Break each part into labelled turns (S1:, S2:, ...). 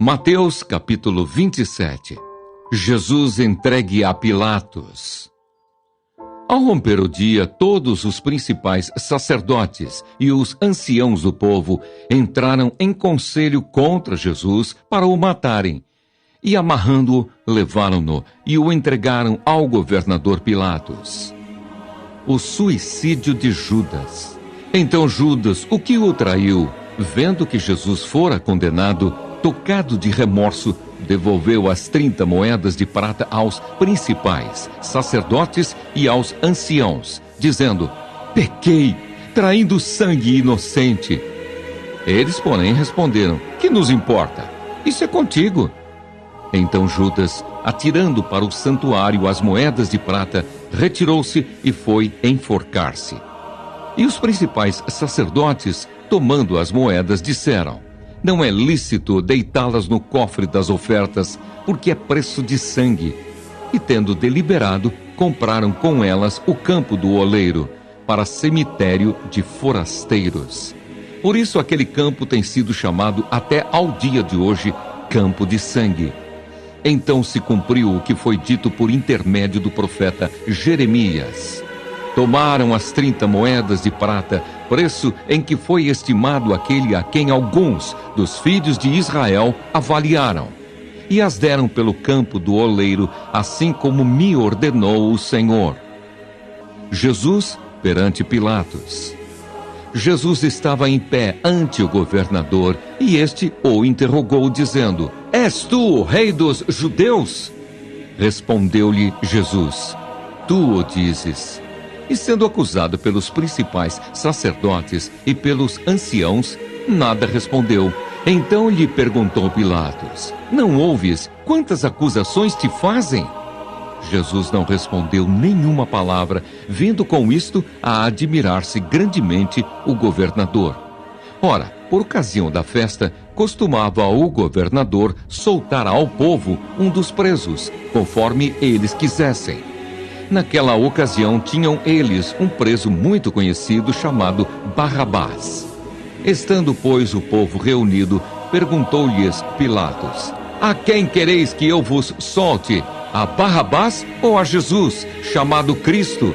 S1: Mateus capítulo 27. Jesus entregue a Pilatos. Ao romper o dia, todos os principais sacerdotes e os anciãos do povo entraram em conselho contra Jesus para o matarem. E amarrando-o, levaram-no e o entregaram ao governador Pilatos. O suicídio de Judas. Então Judas, o que o traiu, vendo que Jesus fora condenado, tocado de remorso, devolveu as 30 moedas de prata aos principais sacerdotes e aos anciãos, dizendo: pequei, traindo sangue inocente. Eles, porém, responderam: que nos importa? Isso é contigo. Então Judas, atirando para o santuário as moedas de prata, retirou-se e foi enforcar-se. E os principais sacerdotes, tomando as moedas, disseram: não é lícito deitá-las no cofre das ofertas, porque é preço de sangue. E tendo deliberado, compraram com elas o campo do oleiro, para cemitério de forasteiros. Por isso aquele campo tem sido chamado até ao dia de hoje Campo de Sangue. Então se cumpriu o que foi dito por intermédio do profeta Jeremias. Tomaram as 30 moedas de prata, preço em que foi estimado aquele a quem alguns dos filhos de Israel avaliaram, e as deram pelo campo do oleiro, assim como me ordenou o Senhor. Jesus perante Pilatos. Jesus estava em pé ante o governador, e este o interrogou, dizendo: és tu o rei dos judeus? Respondeu-lhe Jesus: tu o dizes. E sendo acusado pelos principais sacerdotes e pelos anciãos, nada respondeu. Então lhe perguntou Pilatos: não ouves quantas acusações te fazem? Jesus não respondeu nenhuma palavra, vendo com isto a admirar-se grandemente o governador. Ora, por ocasião da festa, costumava o governador soltar ao povo um dos presos, conforme eles quisessem. Naquela ocasião tinham eles um preso muito conhecido chamado Barrabás. Estando, pois, o povo reunido, perguntou-lhes Pilatos: a quem quereis que eu vos solte? A Barrabás ou a Jesus, chamado Cristo?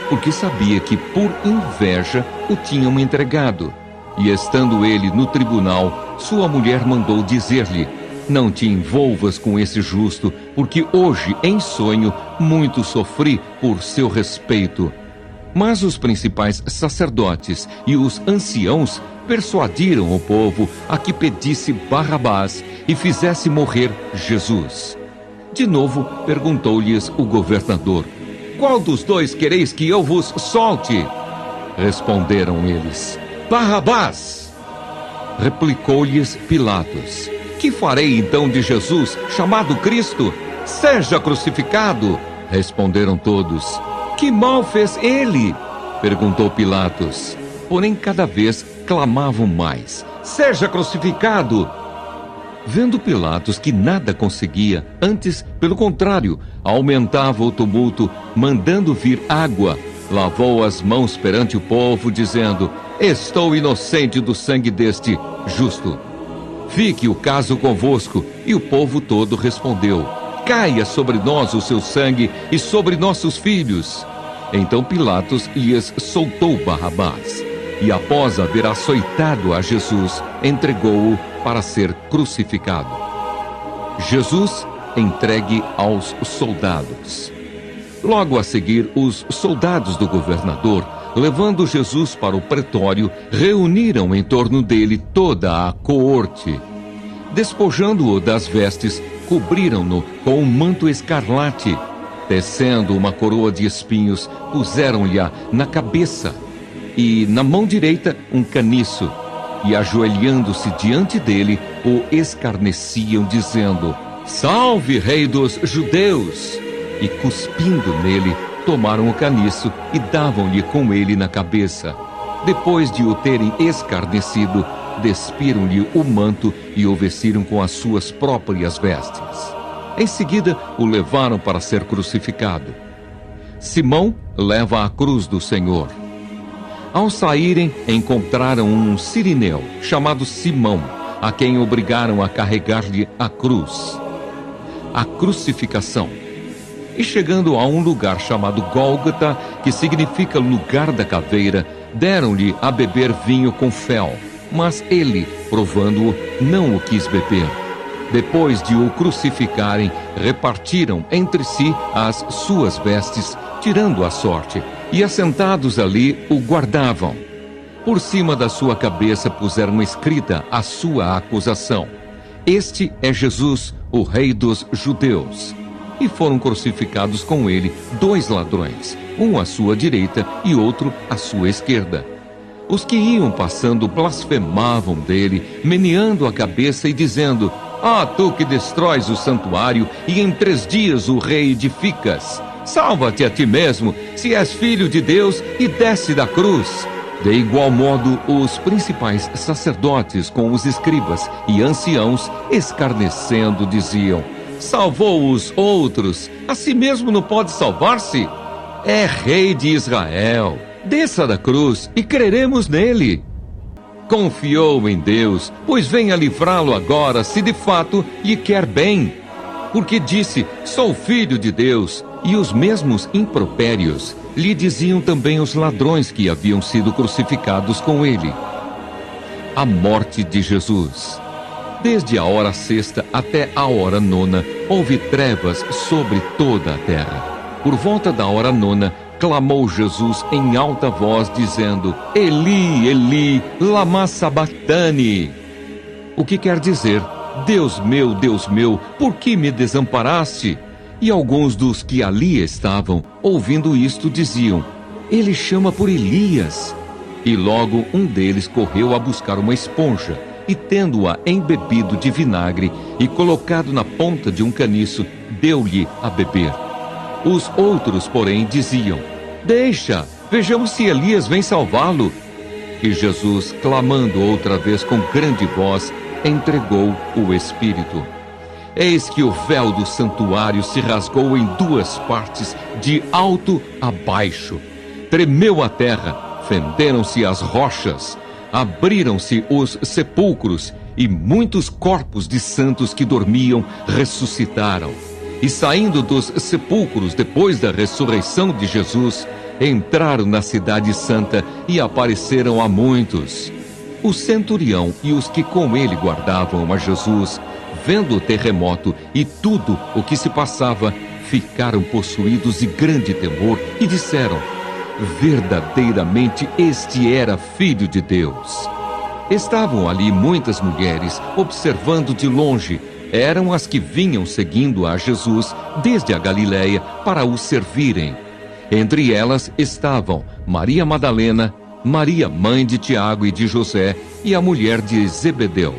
S1: Porque sabia que por inveja o tinham entregado. E estando ele no tribunal, sua mulher mandou dizer-lhe: não te envolvas com esse justo, porque hoje, em sonho, muito sofri por seu respeito. Mas os principais sacerdotes e os anciãos persuadiram o povo a que pedisse Barrabás e fizesse morrer Jesus. De novo perguntou-lhes o governador: qual dos dois quereis que eu vos solte? Responderam eles: Barrabás. Replicou-lhes Pilatos: que farei então de Jesus, chamado Cristo? Seja crucificado. Responderam todos: que mal fez ele? Perguntou Pilatos. Porém cada vez clamavam mais: seja crucificado. Vendo Pilatos que nada conseguia, antes, pelo contrário, aumentava o tumulto, mandando vir água, lavou as mãos perante o povo, dizendo: estou inocente do sangue deste justo. Fique o caso convosco. E o povo todo respondeu: caia sobre nós o seu sangue e sobre nossos filhos. Então Pilatos lhes soltou Barrabás, e após haver açoitado a Jesus, entregou-o para ser crucificado. Jesus entregue aos soldados. Logo a seguir, os soldados do governador, levando Jesus para o pretório, reuniram em torno dele toda a coorte. Despojando-o das vestes, cobriram-no com um manto escarlate. Tecendo uma coroa de espinhos, puseram-lhe-a na cabeça, e na mão direita um caniço. E ajoelhando-se diante dele, o escarneciam, dizendo: salve, rei dos judeus! E cuspindo nele, tomaram o caniço e davam-lhe com ele na cabeça. Depois de o terem escarnecido, despiram-lhe o manto e o vestiram com as suas próprias vestes. Em seguida, o levaram para ser crucificado. Simão leva a cruz do Senhor. Ao saírem, encontraram um cirineu, chamado Simão, a quem obrigaram a carregar-lhe a cruz, a crucificação. E chegando a um lugar chamado Gólgota, que significa lugar da caveira, deram-lhe a beber vinho com fel, mas ele, provando-o, não o quis beber. Depois de o crucificarem, repartiram entre si as suas vestes, tirando a sorte, e assentados ali o guardavam. Por cima da sua cabeça puseram escrita a sua acusação: Este é Jesus, o Rei dos Judeus. E foram crucificados com ele 2 ladrões, um à sua direita e outro à sua esquerda. Os que iam passando blasfemavam dele, meneando a cabeça e dizendo: Ah, tu que destróis o santuário e em 3 dias o reedificas, salva-te a ti mesmo, se és filho de Deus, e desce da cruz. De igual modo, os principais sacerdotes com os escribas e anciãos, escarnecendo, diziam: Salvou os outros, a si mesmo não pode salvar-se? É rei de Israel, desça da cruz e creremos nele. Confiou em Deus, pois venha livrá-lo agora, se de fato lhe quer bem. Porque disse: Sou filho de Deus. E os mesmos impropérios lhe diziam também os ladrões que haviam sido crucificados com ele. A morte de Jesus. Desde a hora 6ª até a hora 9ª, houve trevas sobre toda a terra. Por volta da hora 9ª, clamou Jesus em alta voz, dizendo: Eli, Eli, lama sabachthani. O que quer dizer: Deus meu, por que me desamparaste? E alguns dos que ali estavam, ouvindo isto, diziam: Ele chama por Elias. E logo um deles correu a buscar uma esponja, e tendo-a embebido de vinagre e colocado na ponta de um caniço, deu-lhe a beber. Os outros, porém, diziam: Deixa, vejamos se Elias vem salvá-lo. E Jesus, clamando outra vez com grande voz, entregou o Espírito. Eis que o véu do santuário se rasgou em 2 partes, de alto a baixo. Tremeu a terra, fenderam-se as rochas, abriram-se os sepulcros, e muitos corpos de santos que dormiam ressuscitaram. E saindo dos sepulcros depois da ressurreição de Jesus, entraram na cidade santa e apareceram a muitos. O centurião e os que com ele guardavam a Jesus, vendo o terremoto e tudo o que se passava, ficaram possuídos de grande temor e disseram: Verdadeiramente este era Filho de Deus. Estavam ali muitas mulheres, observando de longe. Eram as que vinham seguindo a Jesus desde a Galiléia para o servirem. Entre elas estavam Maria Madalena, Maria, mãe de Tiago e de José, e a mulher de Zebedeu.